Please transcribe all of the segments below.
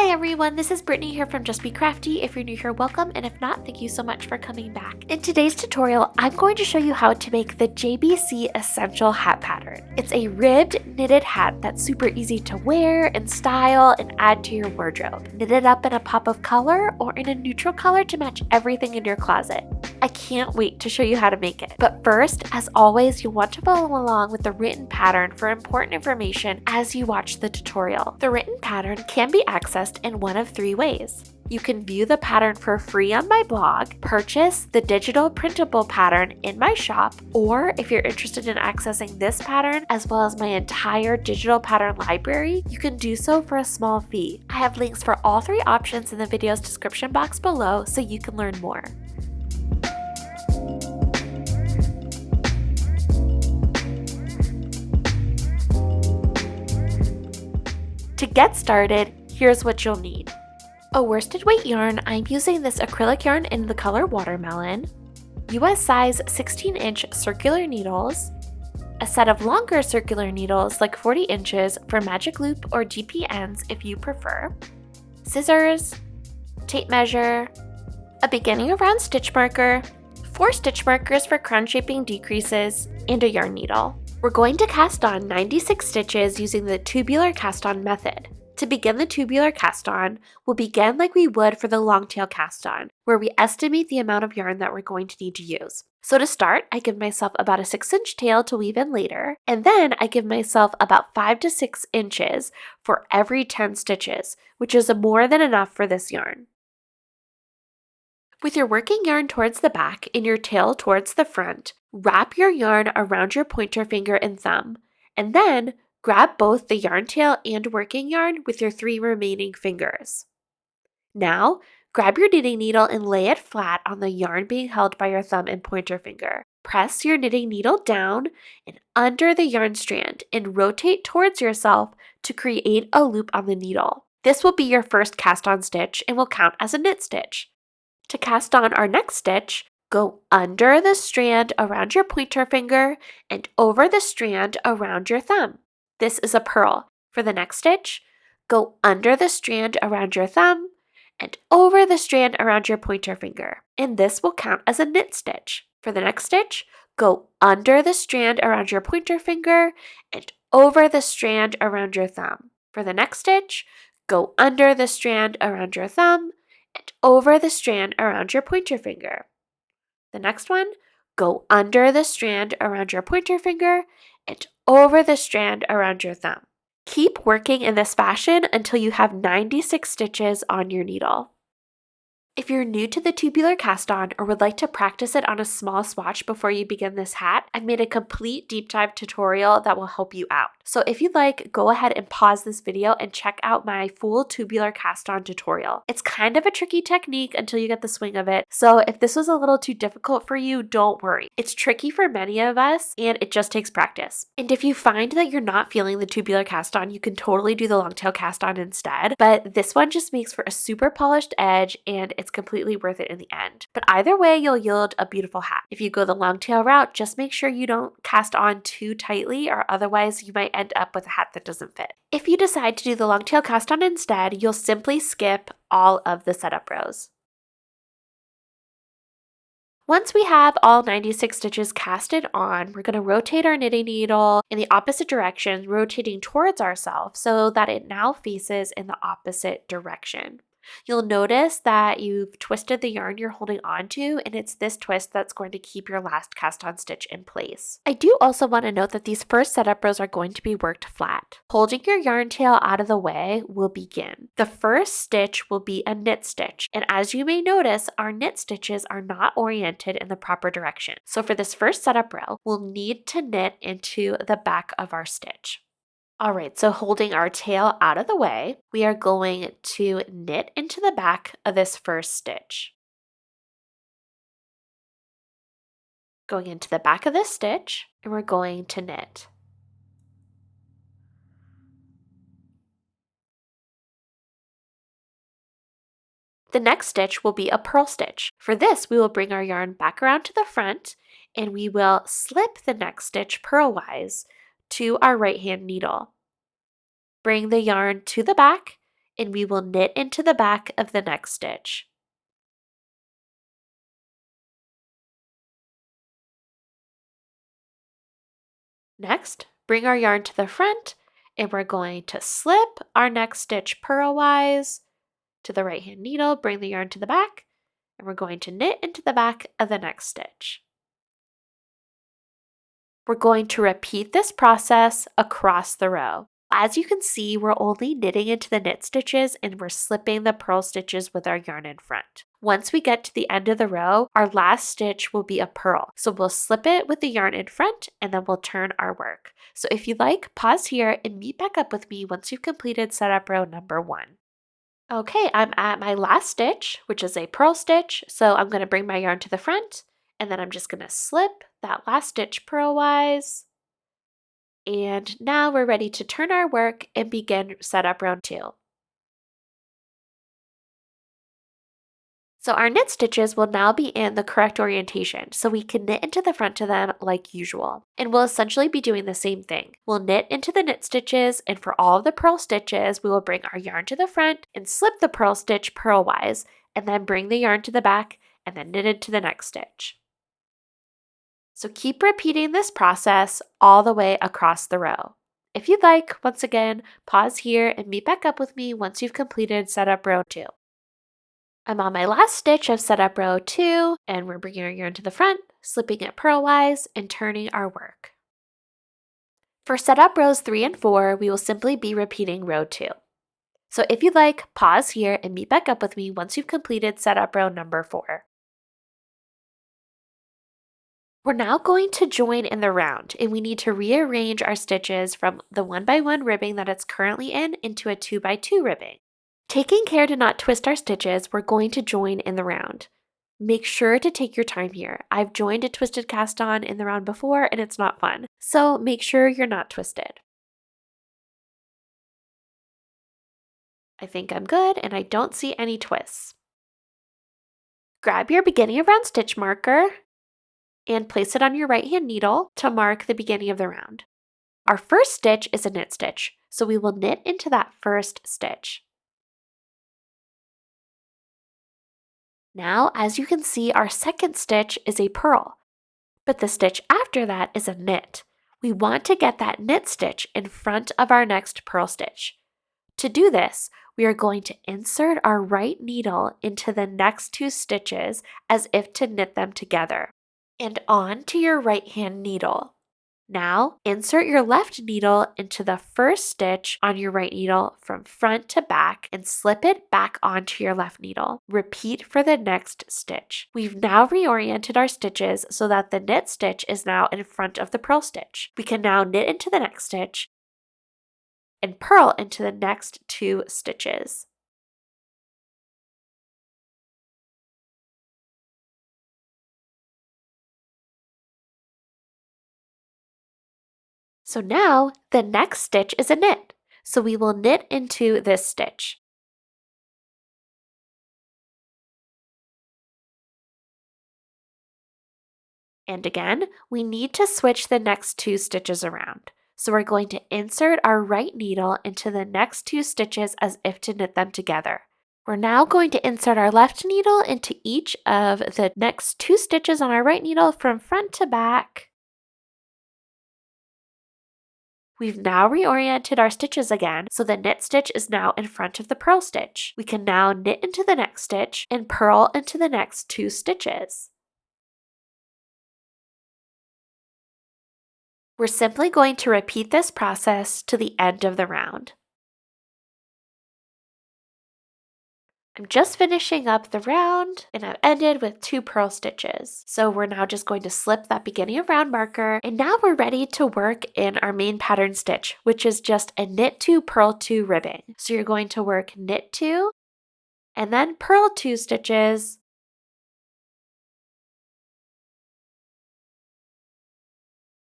Hi everyone, this is Brittany here from Just Be Crafty. If you're new here, welcome, and if not, thank you so much for coming back. In today's tutorial, I'm going to show you how to make the JBC Essential Hat Pattern. It's a ribbed knitted hat that's super easy to wear and style and add to your wardrobe. Knit it up in a pop of color or in a neutral color to match everything in your closet. I can't wait to show you how to make it. But first, as always, you'll want to follow along with the written pattern for important information as you watch the tutorial. The written pattern can be accessed in one of three ways. You can view the pattern for free on my blog, purchase the digital printable pattern in my shop, or if you're interested in accessing this pattern as well as my entire digital pattern library, you can do so for a small fee. I have links for all three options in the video's description box below so you can learn more. To get started, here's what you'll need. A worsted weight yarn. I'm using this acrylic yarn in the color Watermelon, US size 16-inch circular needles, a set of longer circular needles like 40 inches for magic loop or DP ends if you prefer, scissors, tape measure, a beginning of round stitch marker, 4 stitch markers for crown shaping decreases, and a yarn needle. We're going to cast on 96 stitches using the tubular cast on method. To begin the tubular cast on, we'll begin like we would for the long tail cast on, where we estimate the amount of yarn that we're going to need to use. So to start, I give myself about a 6-inch tail to weave in later, and then I give myself about 5 to 6 inches for every 10 stitches, which is more than enough for this yarn. With your working yarn towards the back and your tail towards the front, wrap your yarn around your pointer finger and thumb, and then grab both the yarn tail and working yarn with your 3 remaining fingers. Now, grab your knitting needle and lay it flat on the yarn being held by your thumb and pointer finger. Press your knitting needle down and under the yarn strand and rotate towards yourself to create a loop on the needle. This will be your first cast on stitch and will count as a knit stitch. To cast on our next stitch, go under the strand around your pointer finger and over the strand around your thumb. This is a purl. For the next stitch, go under the strand around your thumb and over the strand around your pointer finger, and this will count as a knit stitch. For the next stitch, go under the strand around your pointer finger and over the strand around your thumb. For the next stitch, go under the strand around your thumb and over the strand around your pointer finger. The next one, go under the strand around your pointer finger and over the strand around your thumb. Keep working in this fashion until you have 96 stitches on your needle. If you're new to the tubular cast on or would like to practice it on a small swatch before you begin this hat, I've made a complete deep dive tutorial that will help you out. So if you'd like, go ahead and pause this video and check out my full tubular cast on tutorial. It's kind of a tricky technique until you get the swing of it, so if this was a little too difficult for you, don't worry. It's tricky for many of us and it just takes practice. And if you find that you're not feeling the tubular cast on, you can totally do the long tail cast on instead, but this one just makes for a super polished edge and it's completely worth it in the end. But either way, you'll yield a beautiful hat. If you go the long tail route, just make sure you don't cast on too tightly or otherwise you might end up with a hat that doesn't fit. If you decide to do the long tail cast on instead, you'll simply skip all of the setup rows. Once we have all 96 stitches casted on, we're going to rotate our knitting needle in the opposite direction, rotating towards ourselves so that it now faces in the opposite direction. You'll notice that you've twisted the yarn you're holding on to, and it's this twist that's going to keep your last cast on stitch in place. I do also want to note that these first setup rows are going to be worked flat. Holding your yarn tail out of the way will begin. The first stitch will be a knit stitch, and as you may notice, our knit stitches are not oriented in the proper direction. So for this first setup row, we'll need to knit into the back of our stitch. All right, so holding our tail out of the way, we are going to knit into the back of this first stitch. Going into the back of this stitch, and we're going to knit. The next stitch will be a purl stitch. For this, we will bring our yarn back around to the front, and we will slip the next stitch purlwise to our right hand needle. Bring the yarn to the back and we will knit into the back of the next stitch. Next, bring our yarn to the front, and we're going to slip our next stitch purlwise to the right hand needle, bring the yarn to the back, and we're going to knit into the back of the next stitch. We're going to repeat this process across the row. As you can see, we're only knitting into the knit stitches and we're slipping the purl stitches with our yarn in front. Once we get to the end of the row, our last stitch will be a purl. So we'll slip it with the yarn in front and then we'll turn our work. So if you like, pause here and meet back up with me once you've completed setup row number 1. Okay, I'm at my last stitch, which is a purl stitch. So I'm going to bring my yarn to the front and then I'm just going to slip that last stitch purlwise. And now we're ready to turn our work and begin setup round 2. So our knit stitches will now be in the correct orientation, so we can knit into the front of them like usual. And we'll essentially be doing the same thing. We'll knit into the knit stitches, and for all of the purl stitches, we will bring our yarn to the front and slip the purl stitch purlwise, and then bring the yarn to the back and then knit into the next stitch. So keep repeating this process all the way across the row. If you'd like, once again, pause here and meet back up with me once you've completed setup row 2. I'm on my last stitch of setup row 2, and we're bringing our yarn to the front, slipping it purlwise, and turning our work. For setup rows 3 and 4, we will simply be repeating row 2. So if you'd like, pause here and meet back up with me once you've completed setup row number 4. We're now going to join in the round, and we need to rearrange our stitches from the 1x1 ribbing that it's currently in into a 2x2 ribbing. Taking care to not twist our stitches, we're going to join in the round. Make sure to take your time here. I've joined a twisted cast on in the round before and it's not fun, so make sure you're not twisted. I think I'm good and I don't see any twists. Grab your beginning of round stitch marker and place it on your right hand needle to mark the beginning of the round. Our first stitch is a knit stitch, so we will knit into that first stitch. Now, as you can see, our second stitch is a purl, but the stitch after that is a knit. We want to get that knit stitch in front of our next purl stitch. To do this, we are going to insert our right needle into the next 2 stitches as if to knit them together, and on to your right hand needle. Now, insert your left needle into the first stitch on your right needle from front to back and slip it back onto your left needle. Repeat for the next stitch. We've now reoriented our stitches so that the knit stitch is now in front of the purl stitch. We can now knit into the next stitch and purl into the next 2 stitches. So now the next stitch is a knit. So we will knit into this stitch. And again, we need to switch the next 2 stitches around. So we're going to insert our right needle into the next 2 stitches as if to knit them together. We're now going to insert our left needle into each of the next 2 stitches on our right needle from front to back. We've now reoriented our stitches again, so the knit stitch is now in front of the purl stitch. We can now knit into the next stitch and purl into the next 2 stitches. We're simply going to repeat this process to the end of the round. I'm just finishing up the round and I've ended with 2 purl stitches. So we're now just going to slip that beginning of round marker, and now we're ready to work in our main pattern stitch, which is just a knit 2 purl 2 ribbing. So you're going to work knit 2 and then purl 2 stitches,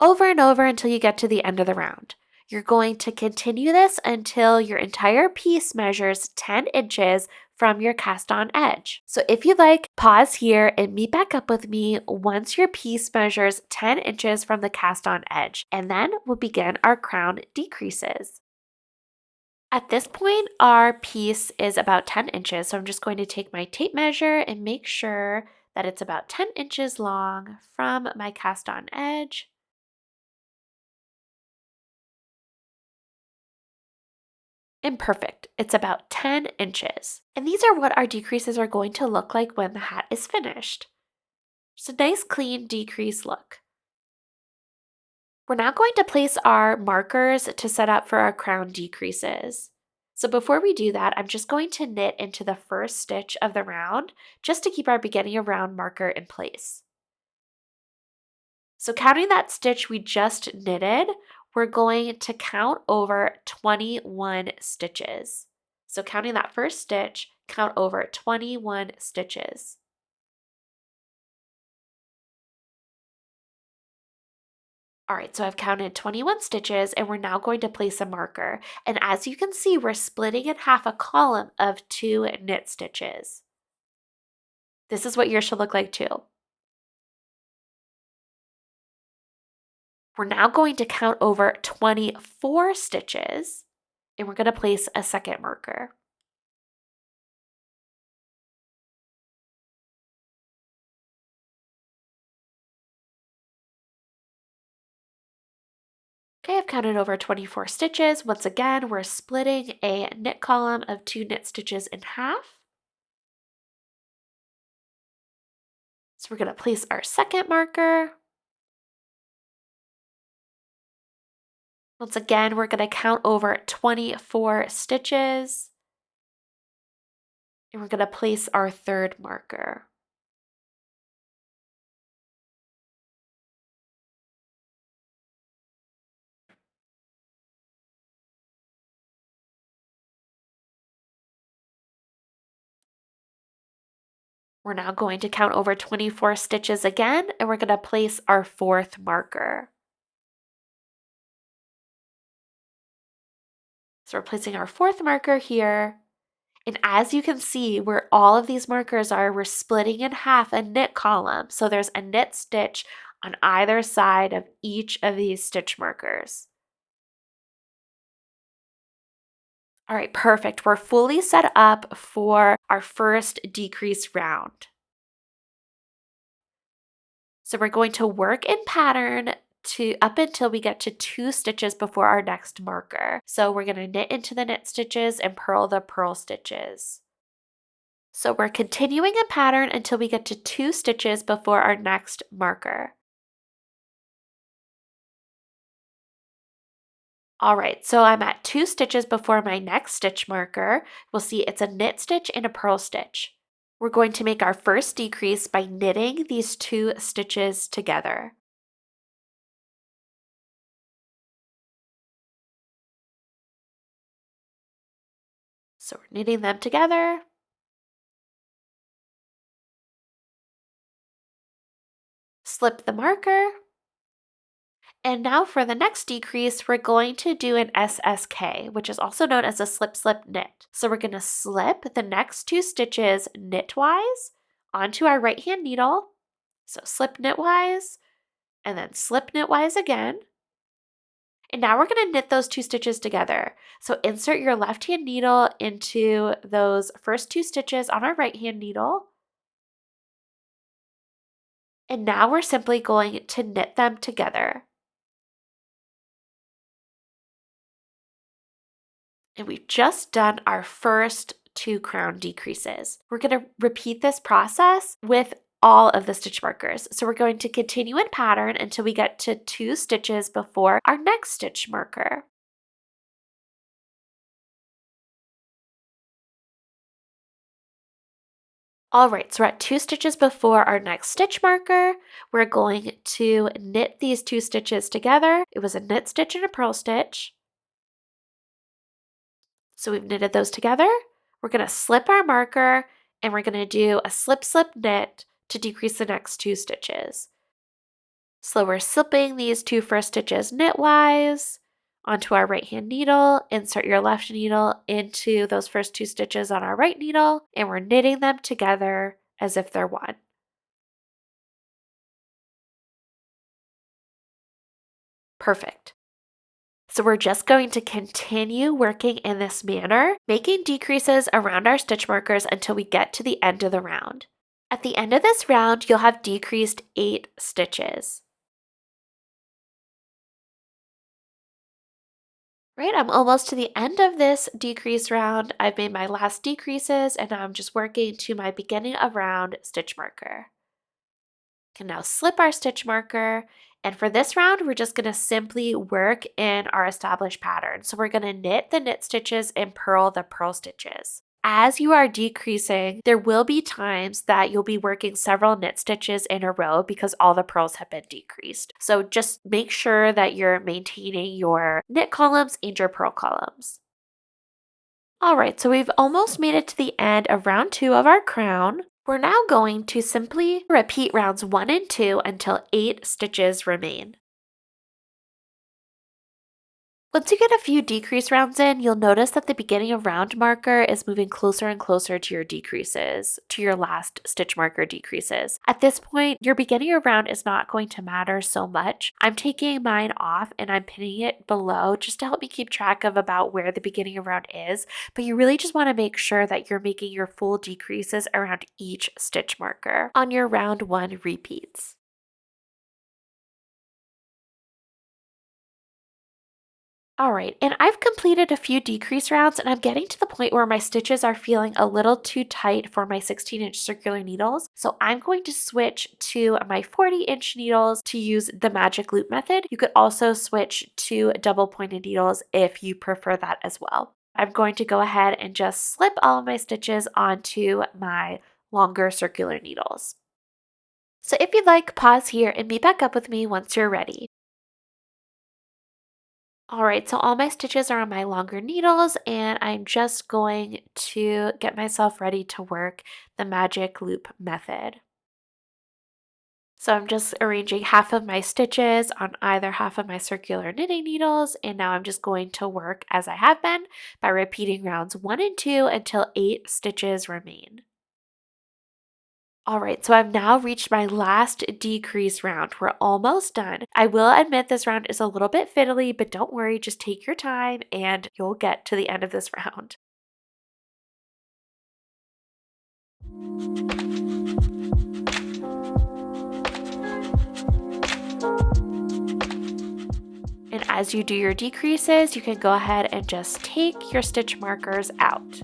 over and over until you get to the end of the round. You're going to continue this until your entire piece measures 10 inches from your cast on edge. So if you'd like, pause here and meet back up with me once your piece measures 10 inches from the cast on edge, and then we'll begin our crown decreases. At this point, our piece is about 10 inches, so I'm just going to take my tape measure and make sure that it's about 10 inches long from my cast on edge. And perfect, it's about 10 inches. And these are what our decreases are going to look like when the hat is finished. Just a nice clean decrease look. We're now going to place our markers to set up for our crown decreases. So before we do that, I'm just going to knit into the first stitch of the round just to keep our beginning of round marker in place. So counting that stitch we just knitted, we're going to count over 21 stitches. So counting that first stitch, count over 21 stitches. All right, so I've counted 21 stitches and we're now going to place a marker. And as you can see, we're splitting in half a column of 2 knit stitches. This is what yours should look like too. We're now going to count over 24 stitches and we're going to place a second marker. Okay, I've counted over 24 stitches. Once again, we're splitting a knit column of 2 knit stitches in half. So we're going to place our second marker. Once again, we're going to count over 24 stitches. And we're going to place our third marker. We're now going to count over 24 stitches again, and we're going to place our fourth marker. So we're placing our fourth marker here. And as you can see, where all of these markers are, we're splitting in half a knit column. So there's a knit stitch on either side of each of these stitch markers. All right, perfect. We're fully set up for our first decrease round. So we're going to work in pattern to up until we get to 2 stitches before our next marker. So we're going to knit into the knit stitches and purl the purl stitches. So we're continuing a pattern until we get to 2 stitches before our next marker. All right, so I'm at 2 stitches before my next stitch marker. We'll see it's a knit stitch and a purl stitch. We're going to make our first decrease by knitting these 2 stitches together. So we're knitting them together. Slip the marker. And now for the next decrease, we're going to do an SSK, which is also known as a slip slip knit. So we're going to slip the next 2 stitches knitwise onto our right hand needle. So slip knitwise and then slip knitwise again. And now we're going to knit those 2 stitches together. So insert your left hand needle into those first 2 stitches on our right hand needle. And now we're simply going to knit them together. And we've just done our first 2 crown decreases. We're going to repeat this process with all of the stitch markers. So we're going to continue in pattern until we get to 2 stitches before our next stitch marker. All right, so we're at 2 stitches before our next stitch marker. We're going to knit these 2 stitches together. It was a knit stitch and a purl stitch. So we've knitted those together. We're going to slip our marker and we're going to do a slip slip knit to decrease the next 2 stitches. So we're slipping these 2 first stitches knitwise onto our right hand needle, insert your left needle into those first 2 stitches on our right needle, and we're knitting them together as if they're one. Perfect. So we're just going to continue working in this manner, making decreases around our stitch markers until we get to the end of the round. At the end of this round, you'll have decreased 8 stitches. Right, I'm almost to the end of this decrease round. I've made my last decreases and now I'm just working to my beginning of round stitch marker. Can now slip our stitch marker. And for this round, we're just going to simply work in our established pattern. So we're going to knit the knit stitches and purl the purl stitches. As you are decreasing, there will be times that you'll be working several knit stitches in a row because all the purls have been decreased. So just make sure that you're maintaining your knit columns and your purl columns. All right, so we've almost made it to the end of round 2 of our crown. We're now going to simply repeat rounds 1 and 2 until 8 stitches remain. Once you get a few decrease rounds in, you'll notice that the beginning of round marker is moving closer and closer to your decreases, to your last stitch marker decreases. At this point, your beginning of round is not going to matter so much. I'm taking mine off and I'm pinning it below just to help me keep track of about where the beginning of round is, but you really just want to make sure that you're making your full decreases around each stitch marker on your round 1 repeats. All right, and I've completed a few decrease rounds and I'm getting to the point where my stitches are feeling a little too tight for my 16-inch circular needles. So I'm going to switch to my 40-inch needles to use the magic loop method. You could also switch to double pointed needles if you prefer that as well. I'm going to go ahead and just slip all of my stitches onto my longer circular needles. So if you'd like, pause here and meet back up with me once you're ready. All right, so all my stitches are on my longer needles and I'm just going to get myself ready to work the magic loop method. So I'm just arranging half of my stitches on either half of my circular knitting needles, and now I'm just going to work as I have been by repeating rounds 1 and 2 until 8 stitches remain. All right, so I've now reached my last decrease round. We're almost done. I will admit this round is a little bit fiddly, but don't worry, just take your time and you'll get to the end of this round. And as you do your decreases, you can go ahead and just take your stitch markers out.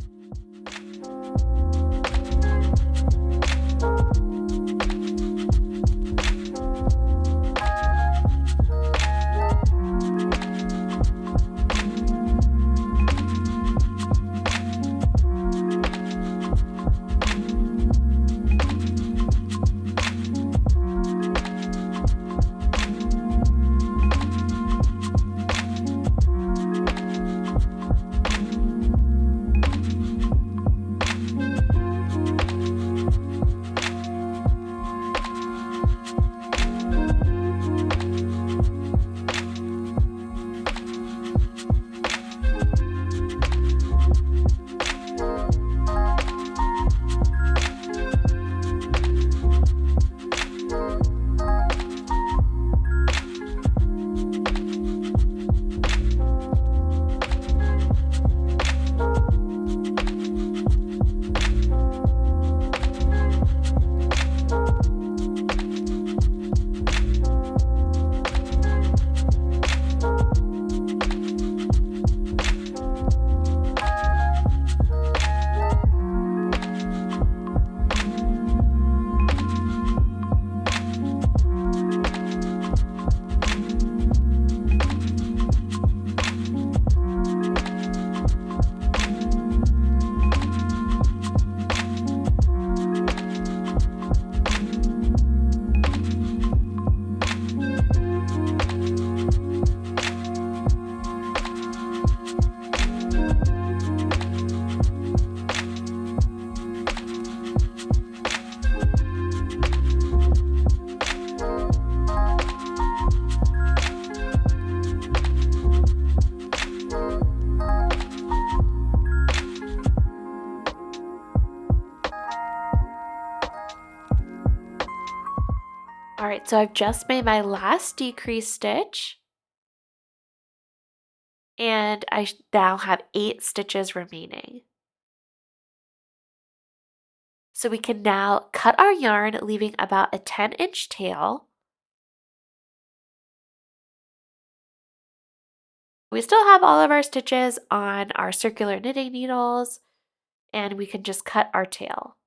All right, so I've just made my last decrease stitch. And I now have 8 stitches remaining. So we can now cut our yarn, leaving about a 10-inch tail. We still have all of our stitches on our circular knitting needles, and we can just cut our tail.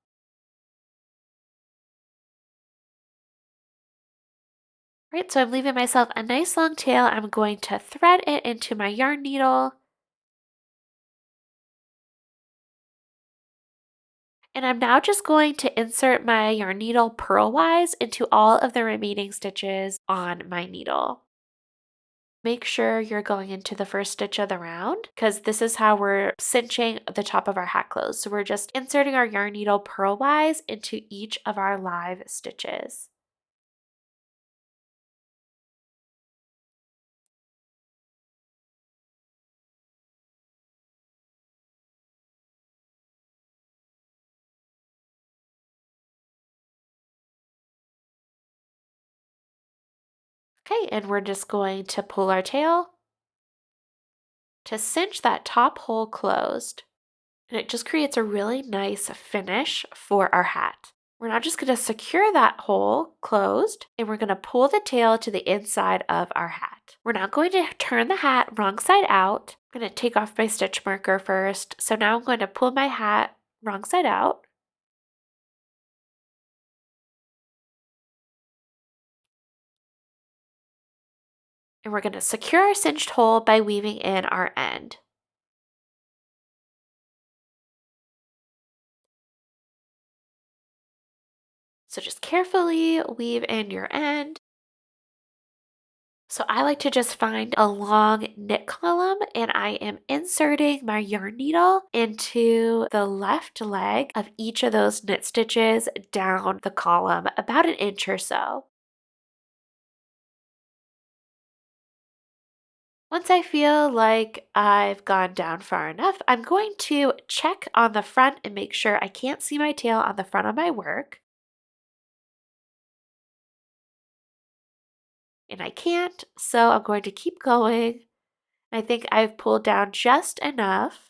Right, so I'm leaving myself a nice long tail. I'm going to thread it into my yarn needle. And I'm now just going to insert my yarn needle purlwise into all of the remaining stitches on my needle. Make sure you're going into the first stitch of the round because this is how we're cinching the top of our hat closed. So we're just inserting our yarn needle purlwise into each of our live stitches. Okay, and we're just going to pull our tail to cinch that top hole closed. And it just creates a really nice finish for our hat. We're now just going to secure that hole closed and we're going to pull the tail to the inside of our hat. We're now going to turn the hat wrong side out. I'm going to take off my stitch marker first. So now I'm going to pull my hat wrong side out. And we're going to secure our cinched hole by weaving in our end. So just carefully weave in your end. So I like to just find a long knit column and I am inserting my yarn needle into the left leg of each of those knit stitches down the column about an inch or so. Once I feel like I've gone down far enough, I'm going to check on the front and make sure I can't see my tail on the front of my work. And I can't, so I'm going to keep going. I think I've pulled down just enough.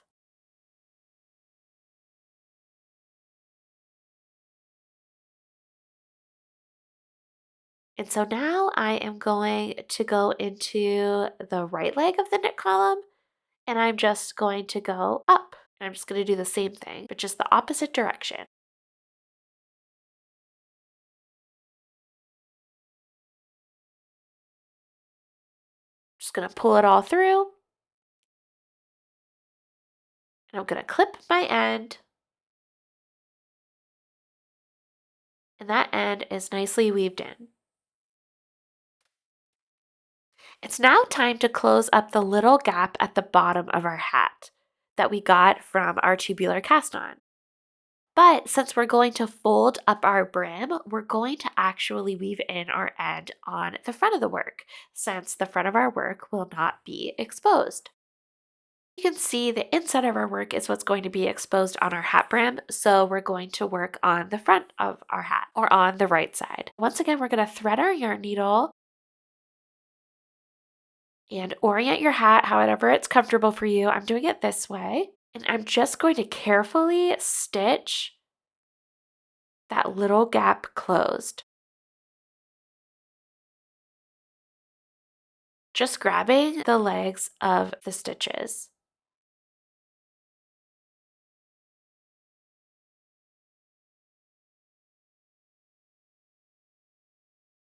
And so now I am going to go into the right leg of the knit column and I'm just going to go up. And I'm just going to do the same thing, but just the opposite direction. Just going to pull it all through. And I'm going to clip my end. And that end is nicely weaved in. It's now time to close up the little gap at the bottom of our hat that we got from our tubular cast on. But since we're going to fold up our brim, we're going to actually weave in our end on the front of the work, since the front of our work will not be exposed. You can see the inside of our work is what's going to be exposed on our hat brim, so we're going to work on the front of our hat, or on the right side. Once again, we're going to thread our yarn needle and orient your hat however it's comfortable for you. I'm doing it this way, and I'm just going to carefully stitch that little gap closed. Just grabbing the legs of the stitches.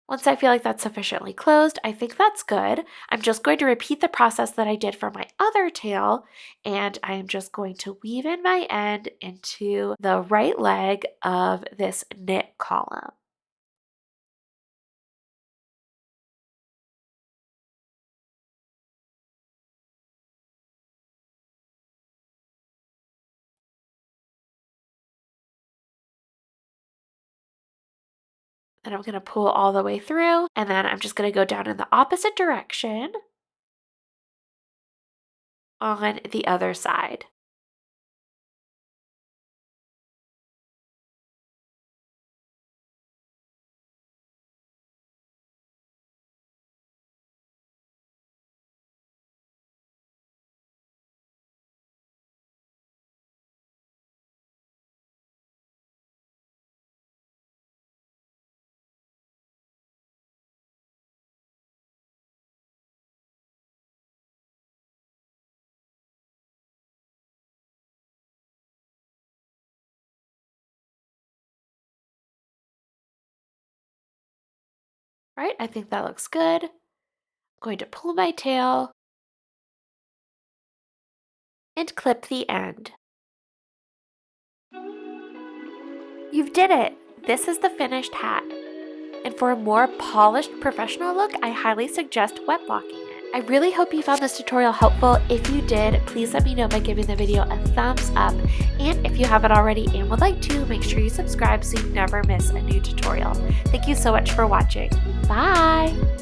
Once I feel like that's sufficiently closed, I think that's good. I'm just going to repeat the process that I did for my other tail, and I am just going to weave in my end into the right leg of this knit column. And I'm going to pull all the way through, and then I'm just going to go down in the opposite direction on the other side. All right, I think that looks good. I'm going to pull my tail and clip the end. You did it! This is the finished hat. And for a more polished professional look, I highly suggest wet blocking it. I really hope you found this tutorial helpful. If you did, please let me know by giving the video a thumbs up. And if you haven't already and would like to, make sure you subscribe so you never miss a new tutorial. Thank you so much for watching. Bye!